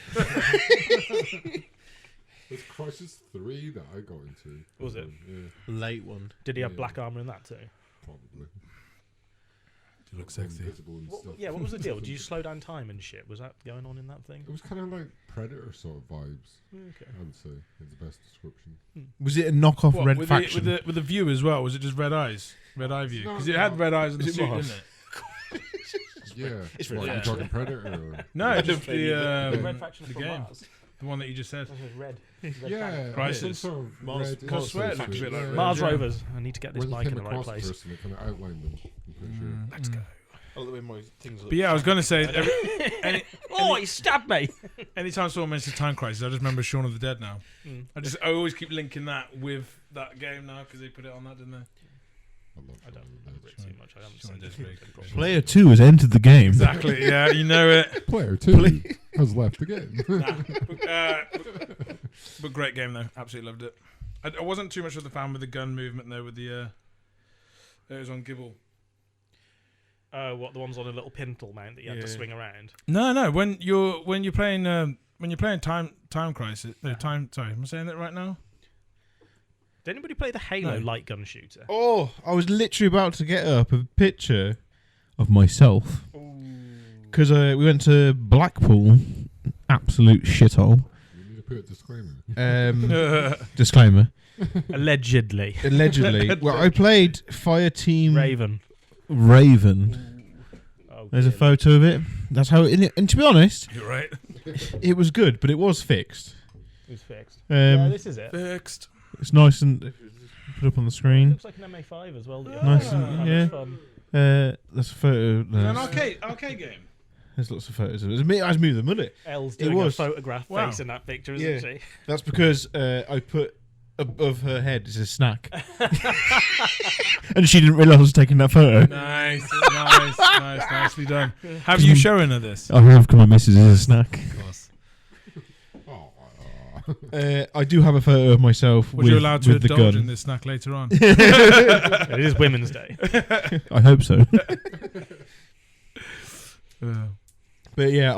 It's Crisis 3 that I got into. Was it? Yeah, Late one. Did he have Yeah. black armor in that too? probably. you look sexy. Invisible and stuff. Yeah, what was the deal? Did you slow down time and shit? Was that going on in that thing? It was kind of like Predator sort of vibes, Okay. I would say. It's the best description. Was it a knockoff What, Red with Faction? with the view as well? Was it just red eyes? Red eye view? Because it had red eyes on the Is it suit, Mars? didn't it? Yeah. It's What, really you bad. talking Predator? Or? No, just The the Red Faction the from game. Mars. The one that you just said. This is red. Yeah, Crisis. some sort of Mars- red Because swear it illustration. looks a bit like red. Mars Yeah. Rovers. I need to get this When you mic in came the right across the place. person, it kind of outlined them. I'm pretty sure. Let's go. Oh, the way my things But yeah, I was going to say, Oh, he stabbed me! anytime someone mentions Time Crisis, I just remember Shaun of the Dead now. Mm. I always keep linking that with that game now because they put it on that, didn't they? I love I don't remember it too much. I haven't Shaun seen of the Dead's big. it. Player 2 has entered the game. Exactly. Yeah, you know it. Player 2 has left the game. But great game though. Absolutely loved it. I wasn't too much of the fan with the gun movement though. With the it was on Gibble. What, the ones on a little pintle mount that you had to Yeah. swing around? No. When you're playing Time Crisis. No, time. Sorry, am I saying that right now? Did anybody play the Halo No. light gun shooter? Oh, I was literally about to get up a picture of myself. Because we went to Blackpool. Absolute shithole. You need to put a disclaimer. Disclaimer. Allegedly. Allegedly. Well, I played Fireteam Raven. Oh, There's a dear. photo of it. That's how it. And to be honest, You're right. it was good, but it was fixed. It's fixed. Yeah, Um, this is it. Fixed. it's nice and put up on the screen. Looks like an MA5 as well. Nice and- Kind of yeah. fun. That's a photo. An arcade game. There's lots of photos of it. It's me. I was moving the mullet. Elle's It doing a was. photograph Wow. face in that picture, isn't Yeah. she? That's because I put above her head is a snack, and she didn't realise I was taking that photo. Nice, nicely done. Have you shown her this? I have, because my missus is a snack. Of course. I do have a photo of myself Was with, you allowed to with the indulge in gun. this snack later on? It is Women's Day. I hope so. But yeah,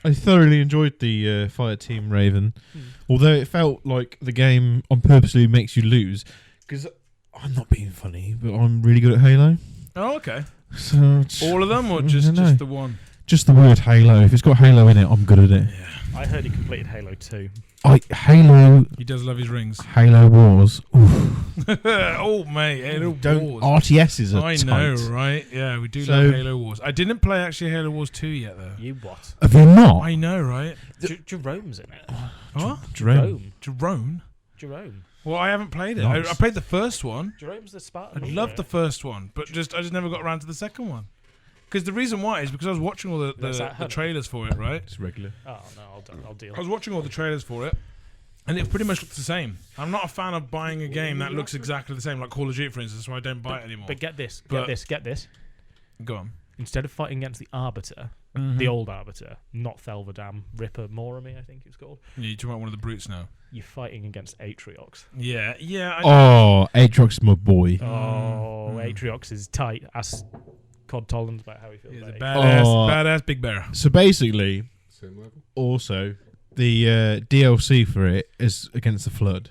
I thoroughly enjoyed the Fireteam Raven, although it felt like the game on purposely makes you lose. Because I'm not being funny, but I'm really good at Halo. Oh, okay. So All of them, or I just don't know. just the one? just the word Halo. If it's got Halo in it, I'm good at it. I heard he completed Halo 2. Halo He does love his rings. Halo Wars. Oof. Oh, mate, Halo Don't Wars. RTSs are I tight. know, right? Yeah, we do So- love Halo Wars. I didn't play actually Halo Wars 2 yet, though. You what? Have you not? I know, right? Jerome's in it. What? Jerome. Jerome. Well, I haven't played it. Nice. I played the first one. Jerome's the Spartan. I loved the first one, but I just never got around to the second one. Because the reason why is because I was watching all That's the that Hunter. trailers for it, right? It's regular. Oh, no, I'll deal. I was watching all the trailers for it, and it pretty much looks the same. I'm not a fan of buying a game that looks exactly the same, like Call of Duty, for instance, so I don't buy it anymore. But get this. But- Get this. Go on. Instead of fighting against the Arbiter, the old Arbiter, not Thelverdam, Ripper Morami, I think it's called, Yeah, you're talking about one of the brutes now. you're fighting against Atriox. Yeah. Oh, Aatrox is my boy. Oh, Atriox is tight. Ask Cod Tollins about how he feels He's a about it. badass big bear. So basically, Same level? also the DLC for it is against the Flood.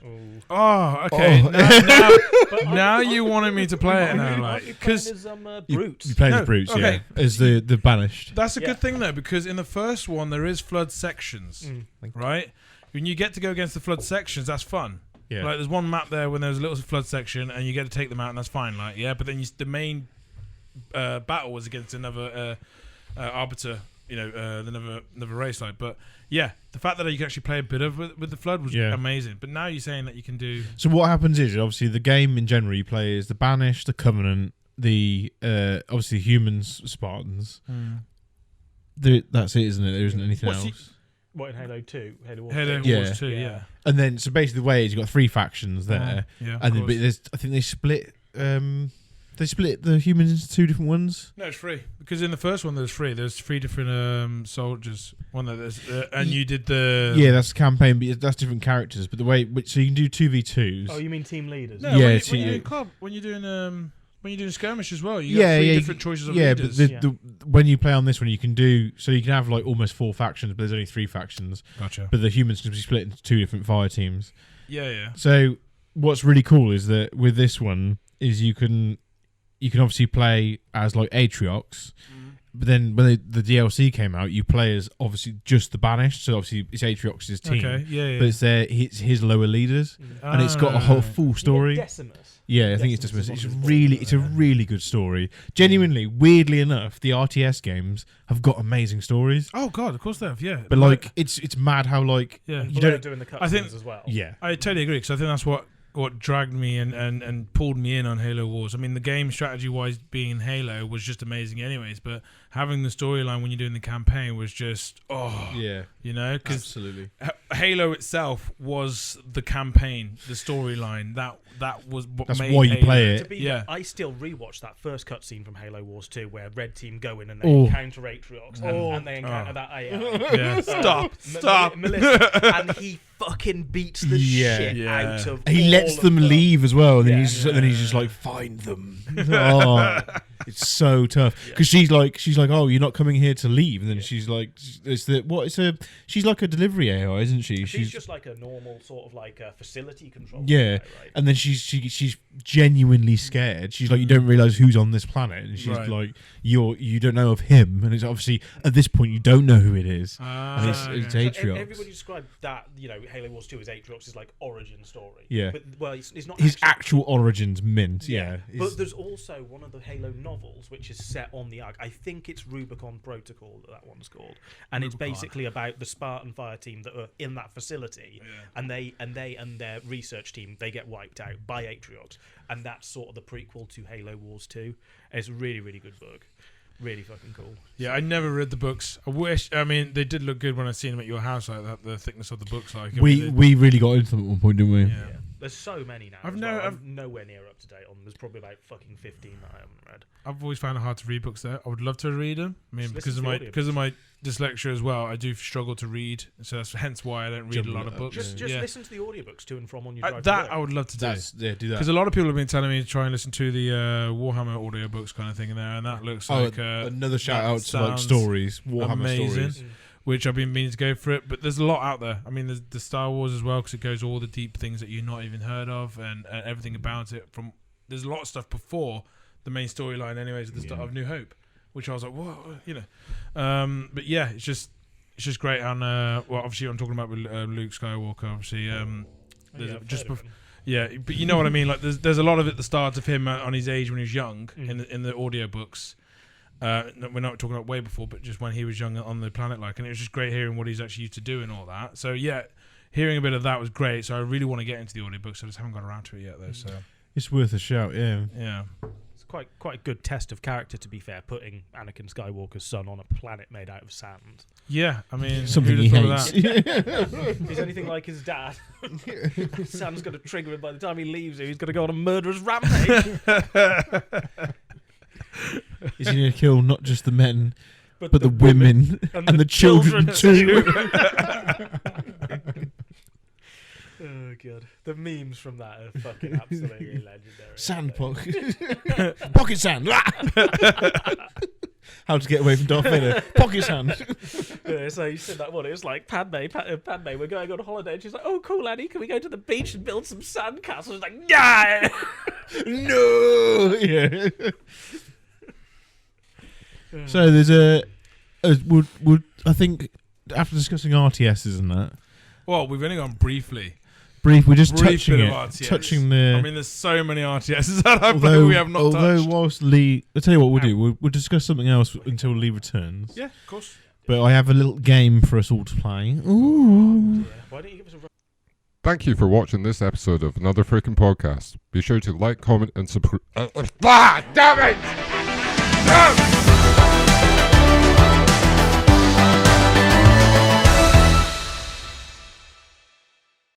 Oh, okay. Oh. Now you wanted me to play it now, like, because Because Brutes. You play No, as Brutes, okay. yeah, as the banished. that's a Yeah. good thing though, because in the first one there is flood sections, right? When you get to go against the flood sections, that's fun. Yeah. Like there's one map there when there's a little flood section, and you get to take them out, and that's fine. Like but then the main battle was against another arbiter, another race. Like, but yeah, the fact that you can actually play a bit of with the flood was amazing. But now you're saying that you can do. So what happens is obviously the game in general you play is the banished, the covenant, the obviously humans, Spartans. That's it, isn't it? There isn't anything What's else. What, in Halo 2? Halo Wars Halo 2? Wars 2, yeah. And then so basically the way is you've got three factions there, Yeah, and then of but course. I think they split. They split the humans into 2 different ones. No, it's free because in the first one there's 3 different soldiers. One that there's and you did the that's the campaign, but that's different characters. But the way so you can do 2v2s. Oh, you mean team leaders? No, yeah, when you're doing club, when you're doing skirmish as well, you got 3 different choices of leaders. But when you play on this one, you can do so you can have like almost 4 factions, but there's only 3 factions. Gotcha. But the humans can be split into 2 different fire teams. Yeah. So what's really cool is that with this one is you can obviously play as like Atriox, but then when the DLC came out, you play as obviously just the Banished. So obviously it's Atriox's team, but it's his lower leaders, and it's got a whole full story. Decimus. Yeah, I think it's Decimus. It's a really good story. Genuinely, weirdly enough, the RTS games have got amazing stories. Oh god, of course they have. Yeah, but like it's mad how like you don't doing the cutscenes as well. Yeah, I totally agree because I think that's what dragged me and pulled me in on Halo Wars. I mean, the game strategy-wise being Halo was just amazing anyways, but having the storyline when you're doing the campaign was just, because absolutely. Halo itself was the campaign, the storyline. That was what That's made why Halo. you play it. I still rewatch that first cutscene from Halo Wars 2 where Red Team go in and they encounter Atriox and they encounter that AI. Yeah. Stop. Melissa, and he fucking beats the shit out of He lets them leave as well, and then he's just like, find them. It's so tough because she's like, oh, you're not coming here to leave, and then she's like, she's like a delivery AI, isn't she? She's just like a normal sort of like a facility control. Yeah, AI, right? and then she's genuinely scared. She's like, you don't realize who's on this planet, and she's like, you don't know of him, and it's obviously at this point you don't know who it is, and it's Atriox. So everybody described that Halo Wars 2 is Atriox's like origin story. Yeah, but it's not his actual origins mint. Yeah, but there's also one of the Halo novels which is set on the arc. I think it's Rubicon Protocol that one's called, and it's basically about the Spartan fire team that are in that facility, and they and their research team, they get wiped out by Atriox, and that's sort of the prequel to Halo Wars 2. It's a really, really good book. Really fucking cool. Yeah, I never read the books. I wish. I mean, they did look good when I seen them at your house, like that. The thickness of the books, like we really got into them at one point, didn't we? Yeah. There's so many now. I'm nowhere near up to date on them. There's probably about fucking 15 that I haven't read. I've always found it hard to read books there. I would love to read them. I mean, because of my dyslexia as well, I do struggle to read. So that's hence why I don't read a lot of books. Just listen to the audiobooks to and from on your drive. That I would love to do. Do that. Because a lot of people have been telling me to try and listen to the Warhammer audiobooks kind of thing in there, and that looks like another shout out to like stories, Warhammer amazing. stories. Which I've been meaning to go for it, but there's a lot out there. I mean, there's the Star Wars as well, because it goes all the deep things that you've not even heard of, and everything about it. There's a lot of stuff before the main storyline, anyways, at the start of New Hope, which I was like, whoa, But yeah, it's just great. And obviously, I'm talking about with Luke Skywalker. Obviously, but you know what I mean. Like, there's a lot of it at the start of him on his age when he was young in the audiobooks. We're not talking about way before, but just when he was young on the planet, and it was just great hearing what he's actually used to do and all that. So yeah, hearing a bit of that was great. So I really want to get into the audiobooks. I just haven't got around to it yet, though. So it's worth a shout. Yeah. It's quite a good test of character, to be fair. Putting Anakin Skywalker's son on a planet made out of sand. Yeah, I mean, something he hates. He's anything like his dad. Sand's going to trigger him by the time he leaves him. He's going to go on a murderous rampage. Is he going to kill not just the men, but the women and the children too? Oh god, the memes from that are fucking absolutely legendary. Sand pocket sand. How to get away from Darth Vader? Pocket sand. So you said that one. It was like Padme, we're going on holiday, and she's like, "Oh, cool, Annie, can we go to the beach and build some sand castles?" It's like, "Yeah, no, yeah." So there's I think after discussing RTSs and that. Well, we've only gone briefly. We're just brief touching it. RTS. Touching the. I mean, there's so many RTSs that I've played we have not touched. Whilst Lee, I'll tell you what we'll do. We'll discuss something else until Lee returns. Yeah, of course. But I have a little game for us all to play. Ooh. Why don't you give us a... Thank you for watching this episode of Another Freaking Podcast. Be sure to like, comment, and subscribe. Damn it!